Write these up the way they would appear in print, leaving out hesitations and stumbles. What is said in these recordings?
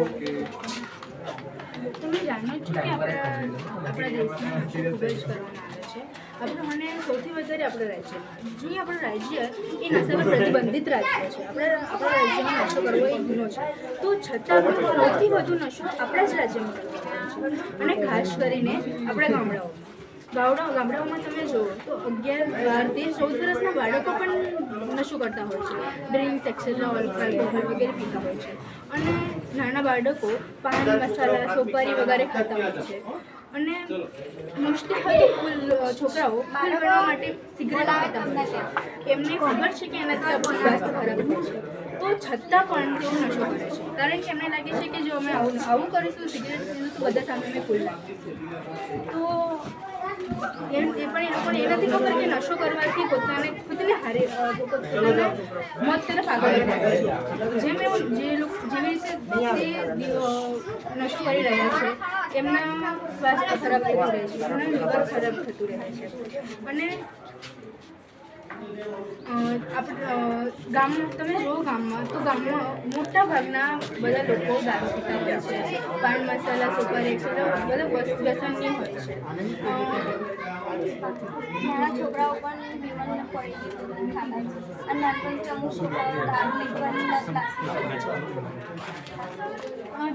Okay. તમે જાણો જ છો કે આપણા દેશમાં નશો ખૂબ જ કરવામાં આવે છે. મને સૌથી વધારે આપણું રાજ્યમાં જે આપણું રાજ્ય એ નશા પર પ્રતિબંધિત રાજ્ય છે. આપણા રાજ્યમાં નશો કરવો એ ગુનો છે, તો છતાં પણ સૌથી વધુ નશો આપણા જ રાજ્યમાં કરવામાં આવે છે. અને ખાસ કરીને આપણા ગામડાઓમાં તમે જુઓ તો 11, 12, 13, 14 વર્ષના બાળકો પણ નશો કરતા હોય છે. ડ્રિંક્સ, એક્સેટ્રા, આલ્કોહોલ વગેરે પીતા હોય છે. અને નાના બાળકો પાન મસાલા સોપારી વગેરે ખાતા હોય છે. અને મોસ્ટલી હવે છોકરાઓ ફૂલ બનવા માટે સિગરેટ પીતા હોય છે. એમને ખબર છે કે એનાથી આપણું સ્વાસ્થ્ય ખરાબ થાય છે, તો છતાં પણ તેઓ નશો કરે છે. કારણ કે એમને લાગે છે કે જો અમે આવું કરીશું, સિગરેટ પીશું તો બધા સામે અમે ફૂલ લાગીશું. તો એ લોકોને એ નથી ખબર કે નશો કરવાથી પોતાને ખુદને પોતાના મોત તરફ આગળ વધે છે. જેવી રીતે નશો કરી રહ્યા છે, એમના સ્વાસ્થ્ય ખરાબ થતું રહે છે, એમના લીવર ખરાબ થતું રહે છે. અને તમે જુઓ ગામમાં મોટા ભાગના બધા લોકો દારૂ પીતા હોય છે, પાન મસાલા સોપારી એક્સેટ્રા બધા વ્યસનની હોય છે. નાના છોકરાઓ પણ જીવનને પડી દીધું ખાતા છે અને નાનપણથી અમુક છોકરાઓ દારૂ લીધવાની લત લાગતી છે.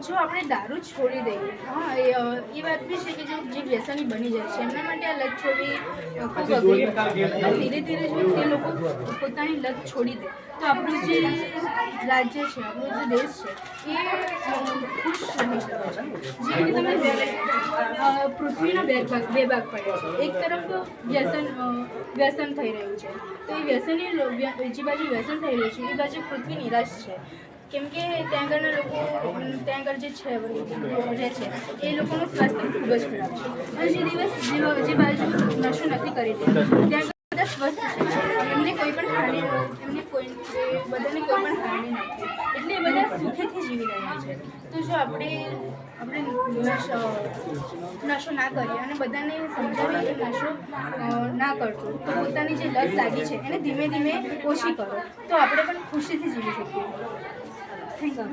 જો આપણે દારૂ છોડી દઈએ, એ વાત બી છે કે જે વ્યસની બની જાય છે એમના માટે આ લત છોડવી ખૂબ અઘરી છે. ધીરે ધીરે જો તે લોકો પોતાની લત છોડી દે તો આપણું જે રાજ્ય છે, આપણો જે દેશ છે એ ખુશ રહી શકે છે. જેમ કે તમે પૃથ્વીના બે ભાગ પડે છે. એક તરફ વ્યસન થઈ રહ્યું છે, તો એ વ્યસનની બીજી બાજુ વ્યસન થઈ રહ્યું છે, એ બાજુ પૃથ્વી નિરાશ છે. કેમ કે ત્યાં આગળના લોકો ત્યાં આગળ જે રહે છે એ લોકોનું સ્વાસ્થ્ય ખૂબ જ ખરાબ છે. અને જે બાજુ નશો નથી કરી દેતા ત્યાં બધા સ્વસ્થ છે, એમને કોઈ પણ હાનિ નથી, એટલે એ બધા સુખેથી જીવી રહ્યા છે. તો જો આપણે નશો ના કરીએ અને બધાને સમજાવીએ કે નશો ના કરતો, તો પોતાની જે લત લાગી છે એને ધીમે ધીમે ઓછી કરો, તો આપણે પણ ખુશીથી જીવી શકીએ. Thank you.